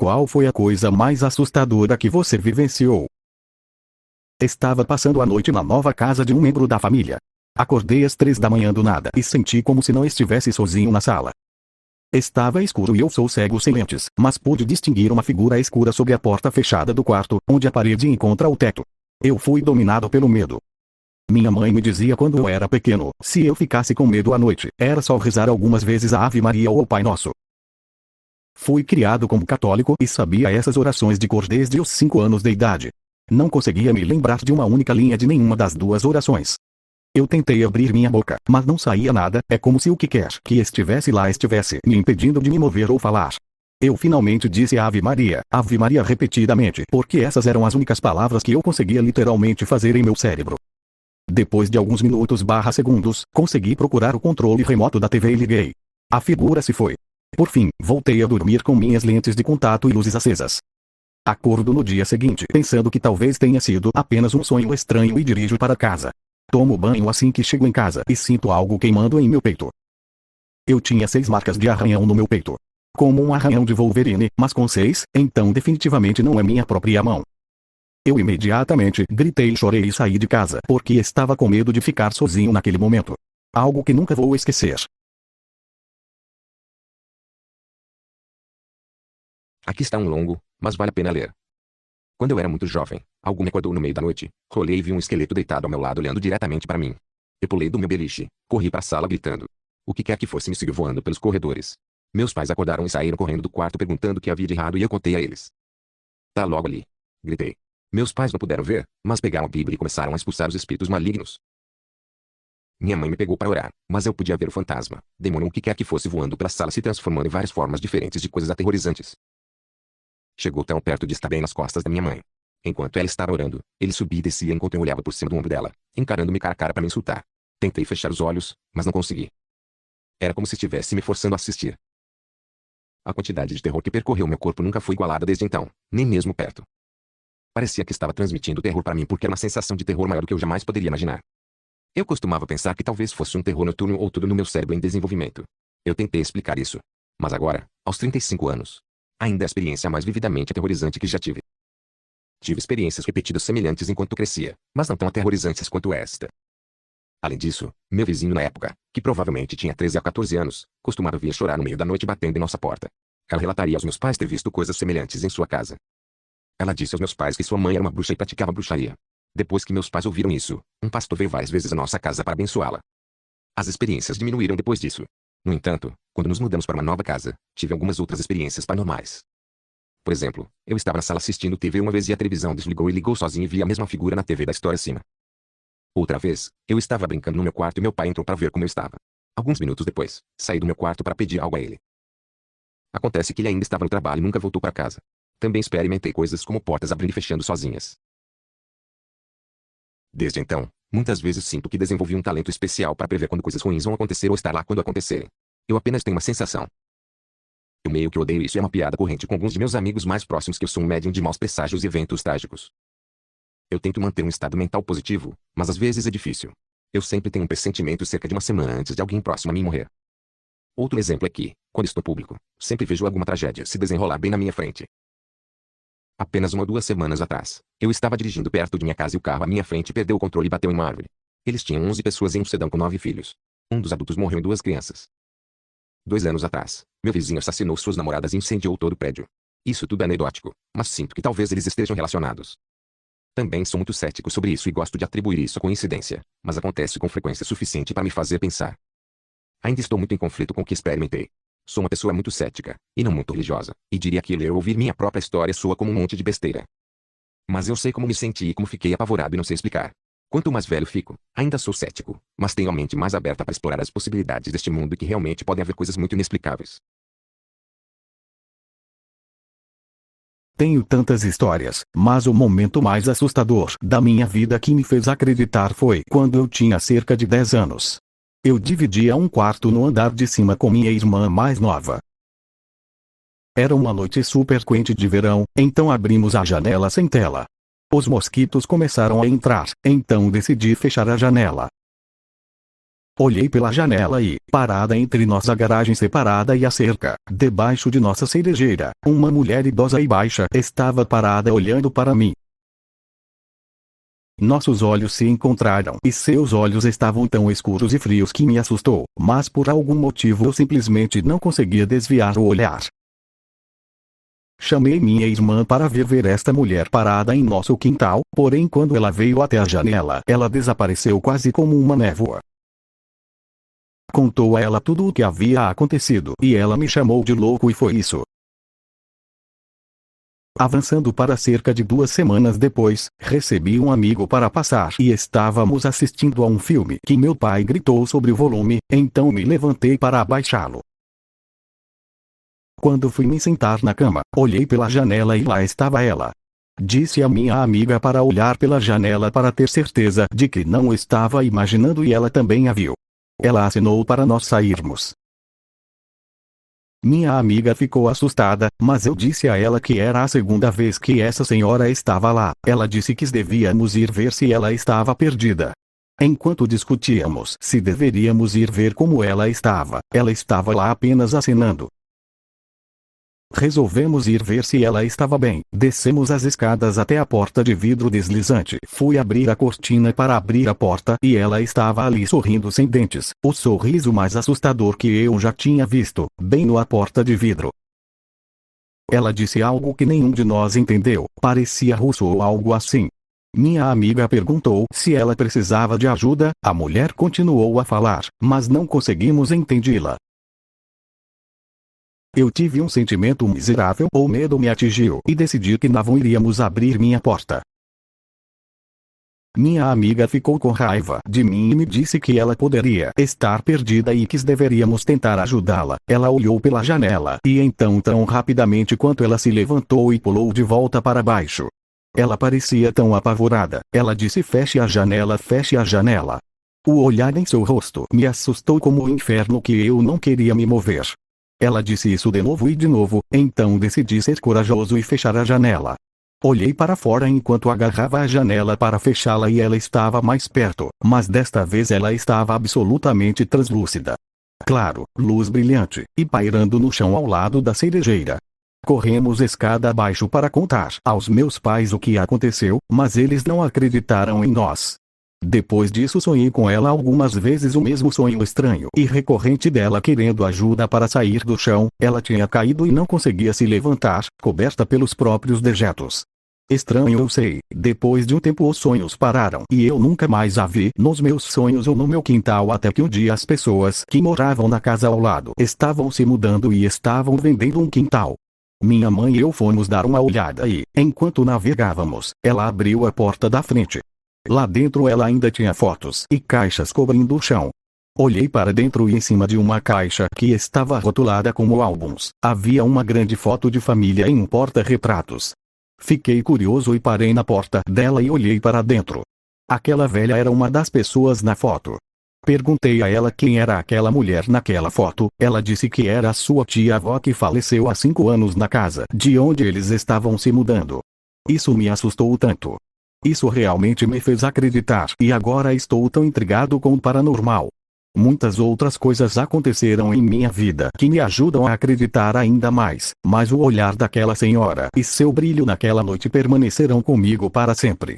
Qual foi a coisa mais assustadora que você vivenciou? Estava passando a noite na nova casa de um membro da família. Acordei às 3 da manhã do nada e senti como se não estivesse sozinho na sala. Estava escuro e eu sou cego sem lentes, mas pude distinguir uma figura escura sobre a porta fechada do quarto, onde a parede encontra o teto. Eu fui dominado pelo medo. Minha mãe me dizia quando eu era pequeno, se eu ficasse com medo à noite, era só rezar algumas vezes a Ave Maria ou o Pai Nosso. Fui criado como católico e sabia essas orações de cor desde os 5 anos de idade. Não conseguia me lembrar de uma única linha de nenhuma das duas orações. Eu tentei abrir minha boca, mas não saía nada, é como se o que quer que estivesse lá estivesse me impedindo de me mover ou falar. Eu finalmente disse Ave Maria repetidamente, porque essas eram as únicas palavras que eu conseguia literalmente fazer em meu cérebro. Depois de alguns minutos/segundos, consegui procurar o controle remoto da TV e liguei. A figura se foi. Por fim, voltei a dormir com minhas lentes de contato e luzes acesas. Acordo no dia seguinte pensando que talvez tenha sido apenas um sonho estranho e dirijo para casa. Tomo banho assim que chego em casa e sinto algo queimando em meu peito. Eu tinha 6 marcas de arranhão no meu peito. Como um arranhão de Wolverine, mas com 6, então definitivamente não é minha própria mão. Eu imediatamente gritei, chorei e saí de casa porque estava com medo de ficar sozinho naquele momento. Algo que nunca vou esquecer. Aqui está um longo, mas vale a pena ler. Quando eu era muito jovem, algo me acordou no meio da noite, rolei e vi um esqueleto deitado ao meu lado olhando diretamente para mim. Eu pulei do meu beliche, corri para a sala gritando. O que quer que fosse me seguiu voando pelos corredores. Meus pais acordaram e saíram correndo do quarto perguntando o que havia de errado e eu contei a eles. Tá logo ali. Gritei. Meus pais não puderam ver, mas pegaram a Bíblia e começaram a expulsar os espíritos malignos. Minha mãe me pegou para orar, mas eu podia ver o fantasma, demônio, o que quer que fosse voando pela sala se transformando em várias formas diferentes de coisas aterrorizantes. Chegou tão perto de estar bem nas costas da minha mãe. Enquanto ela estava orando, ele subia e descia enquanto eu olhava por cima do ombro dela, encarando-me cara a cara para me insultar. Tentei fechar os olhos, mas não consegui. Era como se estivesse me forçando a assistir. A quantidade de terror que percorreu meu corpo nunca foi igualada desde então, nem mesmo perto. Parecia que estava transmitindo terror para mim porque era uma sensação de terror maior do que eu jamais poderia imaginar. Eu costumava pensar que talvez fosse um terror noturno ou tudo no meu cérebro em desenvolvimento. Eu tentei explicar isso. Mas agora, aos 35 anos, ainda é a experiência mais vividamente aterrorizante que já tive. Tive experiências repetidas semelhantes enquanto crescia, mas não tão aterrorizantes quanto esta. Além disso, meu vizinho na época, que provavelmente tinha 13 a 14 anos, costumava vir chorar no meio da noite batendo em nossa porta. Ela relataria aos meus pais ter visto coisas semelhantes em sua casa. Ela disse aos meus pais que sua mãe era uma bruxa e praticava bruxaria. Depois que meus pais ouviram isso, um pastor veio várias vezes à nossa casa para abençoá-la. As experiências diminuíram depois disso. No entanto, quando nos mudamos para uma nova casa, tive algumas outras experiências paranormais. Por exemplo, eu estava na sala assistindo TV uma vez e a televisão desligou e ligou sozinho e vi a mesma figura na TV da história acima. Outra vez, eu estava brincando no meu quarto e meu pai entrou para ver como eu estava. Alguns minutos depois, saí do meu quarto para pedir algo a ele. Acontece que ele ainda estava no trabalho e nunca voltou para casa. Também experimentei coisas como portas abrindo e fechando sozinhas. Desde então, muitas vezes sinto que desenvolvi um talento especial para prever quando coisas ruins vão acontecer ou estar lá quando acontecerem. Eu apenas tenho uma sensação. Eu meio que odeio isso e é uma piada corrente com alguns de meus amigos mais próximos que eu sou um médium de maus presságios e eventos trágicos. Eu tento manter um estado mental positivo, mas às vezes é difícil. Eu sempre tenho um pressentimento cerca de uma semana antes de alguém próximo a mim morrer. Outro exemplo é que, quando estou público, sempre vejo alguma tragédia se desenrolar bem na minha frente. Apenas 1 ou 2 semanas atrás, eu estava dirigindo perto de minha casa e o carro à minha frente perdeu o controle e bateu em uma árvore. Eles tinham 11 pessoas em um sedã com 9 filhos. Um dos adultos morreu e 2 crianças. 2 anos atrás, meu vizinho assassinou suas namoradas e incendiou todo o prédio. Isso tudo é anedótico, mas sinto que talvez eles estejam relacionados. Também sou muito cético sobre isso e gosto de atribuir isso a coincidência, mas acontece com frequência suficiente para me fazer pensar. Ainda estou muito em conflito com o que experimentei. Sou uma pessoa muito cética, e não muito religiosa, e diria que ler ou ouvir minha própria história soa como um monte de besteira. Mas eu sei como me senti e como fiquei apavorado e não sei explicar. Quanto mais velho fico, ainda sou cético, mas tenho a mente mais aberta para explorar as possibilidades deste mundo e que realmente podem haver coisas muito inexplicáveis. Tenho tantas histórias, mas o momento mais assustador da minha vida que me fez acreditar foi quando eu tinha cerca de 10 anos. Eu dividia um quarto no andar de cima com minha irmã mais nova. Era uma noite super quente de verão, então abrimos a janela sem tela. Os mosquitos começaram a entrar, então decidi fechar a janela. Olhei pela janela e, parada entre nossa garagem separada e a cerca, debaixo de nossa cerejeira, uma mulher idosa e baixa estava parada olhando para mim. Nossos olhos se encontraram e seus olhos estavam tão escuros e frios que me assustou, mas por algum motivo eu simplesmente não conseguia desviar o olhar. Chamei minha irmã para ver esta mulher parada em nosso quintal, porém quando ela veio até a janela, ela desapareceu quase como uma névoa. Contou a ela tudo o que havia acontecido e ela me chamou de louco e foi isso. Avançando para cerca de 2 semanas depois, recebi um amigo para passar e estávamos assistindo a um filme que meu pai gritou sobre o volume, então me levantei para abaixá-lo. Quando fui me sentar na cama, olhei pela janela e lá estava ela. Disse a minha amiga para olhar pela janela para ter certeza de que não estava imaginando e ela também a viu. Ela acenou para nós sairmos. Minha amiga ficou assustada, mas eu disse a ela que era a segunda vez que essa senhora estava lá. Ela disse que devíamos ir ver se ela estava perdida. Enquanto discutíamos se deveríamos ir ver como ela estava lá apenas acenando. Resolvemos ir ver se ela estava bem. Descemos as escadas até a porta de vidro deslizante. Fui abrir a cortina para abrir a porta e ela estava ali sorrindo sem dentes. O sorriso mais assustador que eu já tinha visto, bem na porta de vidro. Ela disse algo que nenhum de nós entendeu. Parecia russo ou algo assim. Minha amiga perguntou se ela precisava de ajuda. A mulher continuou a falar, mas não conseguimos entendê-la. Eu tive um sentimento miserável, o medo me atingiu e decidi que não iríamos abrir minha porta. Minha amiga ficou com raiva de mim e me disse que ela poderia estar perdida e que deveríamos tentar ajudá-la. Ela olhou pela janela e então tão rapidamente quanto ela se levantou e pulou de volta para baixo. Ela parecia tão apavorada. Ela disse: feche a janela, feche a janela. O olhar em seu rosto me assustou como o inferno que eu não queria me mover. Ela disse isso de novo e de novo, então decidi ser corajoso e fechar a janela. Olhei para fora enquanto agarrava a janela para fechá-la e ela estava mais perto, mas desta vez ela estava absolutamente translúcida. Claro, luz brilhante, e pairando no chão ao lado da cerejeira. Corremos escada abaixo para contar aos meus pais o que aconteceu, mas eles não acreditaram em nós. Depois disso sonhei com ela algumas vezes o mesmo sonho estranho e recorrente dela querendo ajuda para sair do chão. Ela tinha caído e não conseguia se levantar, coberta pelos próprios dejetos. Estranho, eu sei. Depois de um tempo os sonhos pararam e eu nunca mais a vi nos meus sonhos ou no meu quintal até que um dia as pessoas que moravam na casa ao lado estavam se mudando e estavam vendendo um quintal. Minha mãe e eu fomos dar uma olhada e, enquanto navegávamos, ela abriu a porta da frente. Lá dentro ela ainda tinha fotos e caixas cobrindo o chão. Olhei para dentro e em cima de uma caixa que estava rotulada como álbuns, havia uma grande foto de família em um porta-retratos. Fiquei curioso e parei na porta dela e olhei para dentro. Aquela velha era uma das pessoas na foto. Perguntei a ela quem era aquela mulher naquela foto. Ela disse que era a sua tia-avó que faleceu há 5 anos na casa de onde eles estavam se mudando. Isso me assustou tanto. Isso realmente me fez acreditar e agora estou tão intrigado com o paranormal. Muitas outras coisas aconteceram em minha vida que me ajudam a acreditar ainda mais, mas o olhar daquela senhora e seu brilho naquela noite permanecerão comigo para sempre.